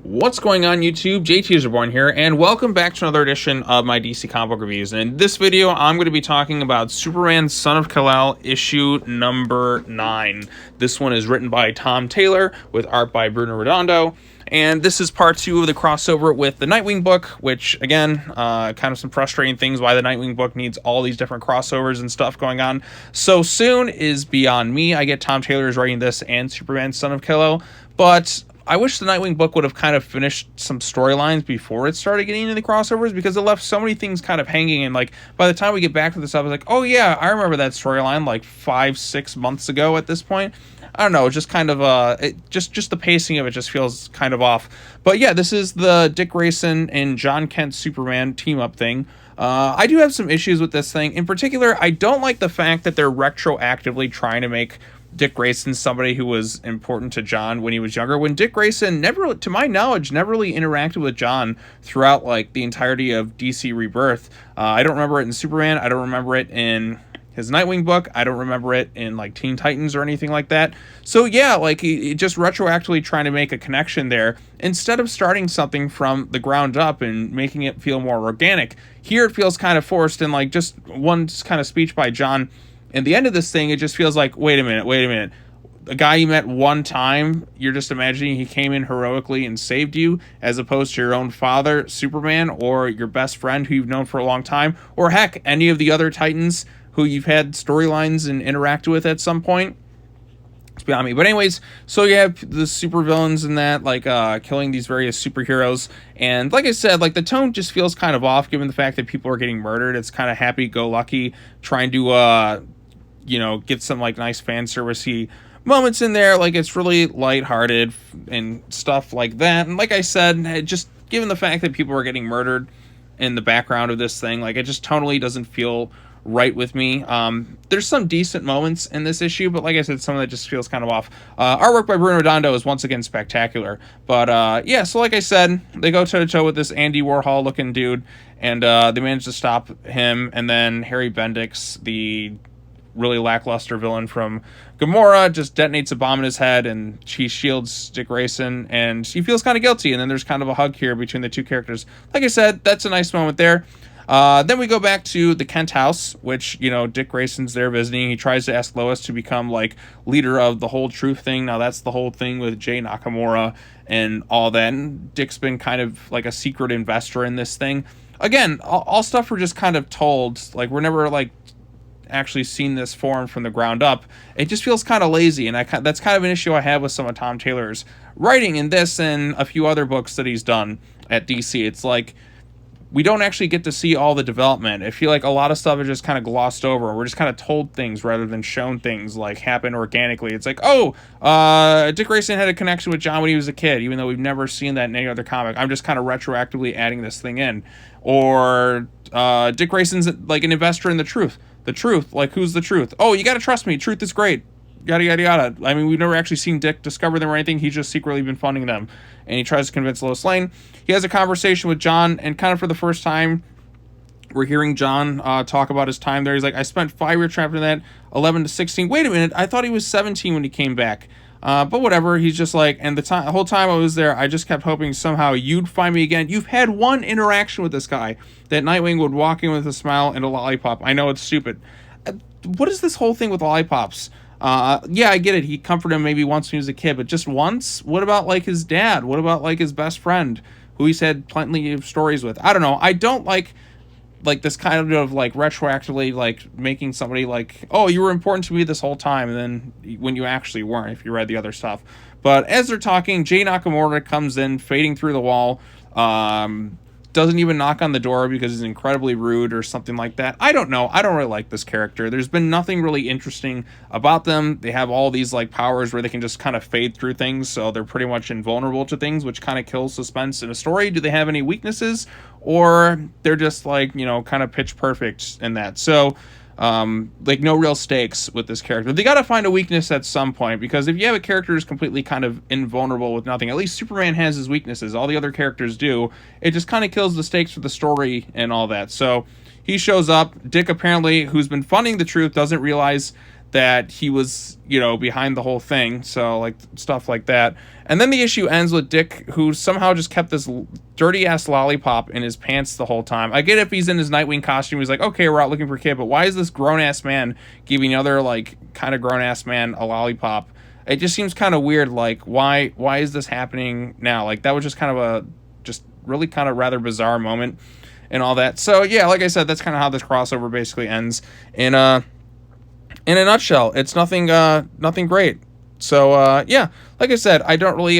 What's going on, YouTube? JTuserborn here, and welcome back to another edition of my DC comic book reviews. And in this video, I'm going to be talking about Superman Son of Kal-El, issue number 9. This one is written by Tom Taylor, with art by Bruno Redondo. And this is part 2 of the crossover with the Nightwing book, which, again, kind of some frustrating things why the Nightwing book needs all these different crossovers and stuff going on so soon is beyond me. I get Tom Taylor is writing this and Superman Son of Kal-El, but I wish the Nightwing book would have kind of finished some storylines before it started getting into the crossovers, because it left so many things kind of hanging. And like by the time we get back to this, I was like, oh yeah, I remember that storyline like 5-6 months ago at this point. I don't know, just kind of just the pacing of it just feels kind of off. But yeah, this is the Dick Grayson and John Kent Superman team up thing. I do have some issues with this thing. In particular, I don't like the fact that they're retroactively trying to make Dick Grayson somebody who was important to John when he was younger, when Dick Grayson never, to my knowledge, never really interacted with John throughout like the entirety of DC Rebirth. I don't remember it in Superman. I don't remember it in his Nightwing book. I don't remember it in like Teen Titans or anything like that. So yeah, like he just retroactively trying to make a connection there instead of starting something from the ground up and making it feel more organic. Here it feels kind of forced, and like just one kind of speech by John and the end of this thing, it just feels like, wait a minute. A guy you met one time, you're just imagining he came in heroically and saved you, as opposed to your own father, Superman, or your best friend who you've known for a long time, or heck, any of the other Titans who you've had storylines and interacted with at some point. It's beyond me. But anyways, so you have the supervillains and that, like, killing these various superheroes. And like I said, like, the tone just feels kind of off, given the fact that people are getting murdered. It's kind of happy-go-lucky, trying to, you know, get some, like, nice fan servicey moments in there. Like, it's really lighthearted and stuff like that. And like I said, just given the fact that people are getting murdered in the background of this thing, like, it just totally doesn't feel right with me. There's some decent moments in this issue, but like I said, some of that just feels kind of off. Artwork by Bruno Redondo is once again spectacular. But yeah, so like I said, they go toe-to-toe with this Andy Warhol looking dude, and they manage to stop him. And then Harry Bendix, the really lackluster villain from Gamora, just detonates a bomb in his head, and she shields Dick Grayson, and he feels kind of guilty. And then there's kind of a hug here between the two characters. Like I said, that's a nice moment there. Then we go back to the Kent house, which, you know, Dick Grayson's there visiting. He tries to ask Lois to become, like, leader of the whole truth thing. Now, that's the whole thing with Jay Nakamura and all that. And Dick's been kind of like a secret investor in this thing. Again, all stuff we're just kind of told. Like, we're never, like, actually seen this form from the ground up. It just feels kind of lazy, and that's kind of an issue I have with some of Tom Taylor's writing in this and a few other books that he's done at DC. It's like we don't actually get to see all the development. I feel like a lot of stuff is just kind of glossed over. We're just kind of told things rather than shown things like happen organically. It's like, oh, Dick Grayson had a connection with John when he was a kid, even though we've never seen that in any other comic. I'm just kind of retroactively adding this thing in. Or Dick Grayson's like an investor in the truth. The truth, like, who's the truth? Oh, you gotta trust me. Truth is great. Yada, yada, yada. I mean, we've never actually seen Dick discover them or anything. He's just secretly been funding them. And he tries to convince Lois Lane. He has a conversation with John, and kind of for the first time, we're hearing John talk about his time there. He's like, I spent 5 years trapped in that, 11 to 16. Wait a minute, I thought he was 17 when he came back. But whatever, he's just like, and the whole time I was there, I just kept hoping somehow you'd find me again. You've had one interaction with this guy, that Nightwing would walk in with a smile and a lollipop. I know it's stupid. What is this whole thing with lollipops? Yeah, I get it. He comforted him maybe once when he was a kid, but just once? What about, like, his dad? What about, like, his best friend, who he's had plenty of stories with? I don't know. I don't like this kind of, like, retroactively, like, making somebody, like, oh, you were important to me this whole time, and then when you actually weren't, if you read the other stuff. But as they're talking, Jay Nakamura comes in, fading through the wall, doesn't even knock on the door because he's incredibly rude or something like that. I don't know. I don't really like this character. There's been nothing really interesting about them. They have all these, like, powers where they can just kind of fade through things, so they're pretty much invulnerable to things, which kind of kills suspense in a story. Do they have any weaknesses? Or they're just, like, you know, kind of pitch perfect in that. So like, no real stakes with this character. They gotta find a weakness at some point, because if you have a character who's completely kind of invulnerable with nothing, at least Superman has his weaknesses, all the other characters do, it just kind of kills the stakes for the story and all that. So he shows up. Dick, apparently, who's been funding the truth, doesn't realize that he was, you know, behind the whole thing. So, like, stuff like that. And then the issue ends with Dick, who somehow just kept this dirty-ass lollipop in his pants the whole time. I get if he's in his Nightwing costume, he's like, okay, we're out looking for a kid, but why is this grown-ass man giving other, like, kind of grown-ass man a lollipop? It just seems kind of weird, like, why is this happening now? Like, that was just kind of a, just really kind of rather bizarre moment and all that. So, yeah, like I said, that's kind of how this crossover basically ends. In a nutshell, it's nothing great. So, yeah, like I said, I don't really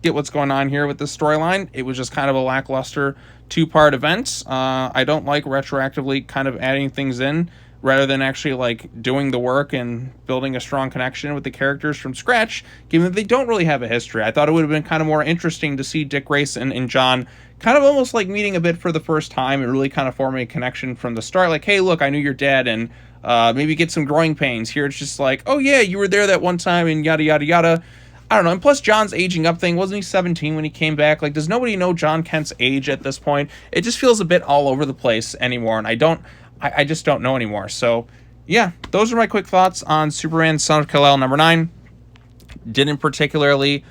get what's going on here with this storyline. It was just kind of a lackluster two-part event. I don't like retroactively kind of adding things in rather than actually, like, doing the work and building a strong connection with the characters from scratch, given that they don't really have a history. I thought it would have been kind of more interesting to see Dick Grayson and John kind of almost like meeting a bit for the first time and really kind of forming a connection from the start. Like, hey, look, I knew your dad, and maybe get some growing pains. Here it's just like, oh, yeah, you were there that one time, and yada, yada, yada. I don't know. And plus, John's aging up thing. Wasn't he 17 when he came back? Like, does nobody know John Kent's age at this point? It just feels a bit all over the place anymore, and I just don't know anymore. So, yeah, those are my quick thoughts on Superman Son of Kal-El number 9. Didn't particularly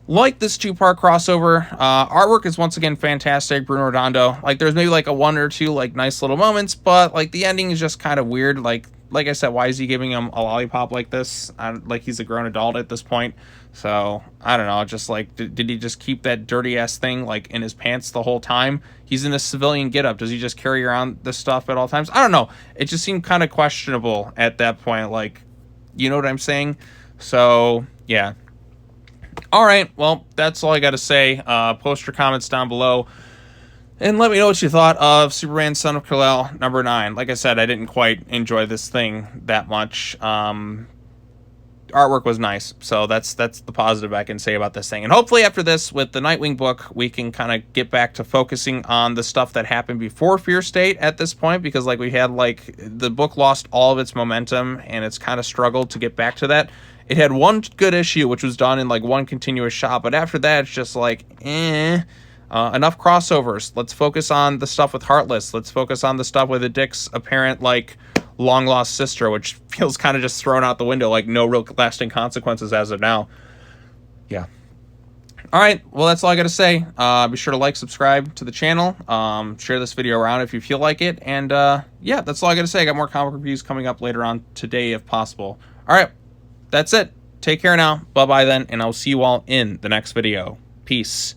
like this two-part crossover. Artwork is once again fantastic. Bruno Redondo. Like, there's maybe like a one or two like nice little moments, but like the ending is just kind of weird. Like I said, why is he giving him a lollipop like this? Like he's a grown adult at this point. So I don't know. Just like, did he just keep that dirty ass thing like in his pants the whole time? He's in a civilian getup. Does he just carry around this stuff at all times? I don't know. It just seemed kind of questionable at that point. Like, you know what I'm saying? So yeah. All right, well, that's all I got to say. Post your comments down below and let me know what you thought of Superman Son of Kal-El number 9. Like I said, I didn't quite enjoy this thing that much. Artwork was nice, so that's the positive I can say about this thing. And hopefully after this, with the Nightwing book, we can kind of get back to focusing on the stuff that happened before Fear State at this point, because like we had like the book lost all of its momentum and it's kind of struggled to get back to that. It had one good issue, which was done in like one continuous shot, but after that, it's just like, enough crossovers. Let's focus on the stuff with Heartless. Let's focus on the stuff with the Dick's apparent like long lost sister, which feels kind of just thrown out the window, like no real lasting consequences as of now. Yeah. All right, well, that's all I got to say. Be sure to like, subscribe to the channel, share this video around if you feel like it, and yeah, that's all I got to say. I got more comic reviews coming up later on today if possible. All right, that's it. Take care now. Bye-bye then, and I'll see you all in the next video. Peace.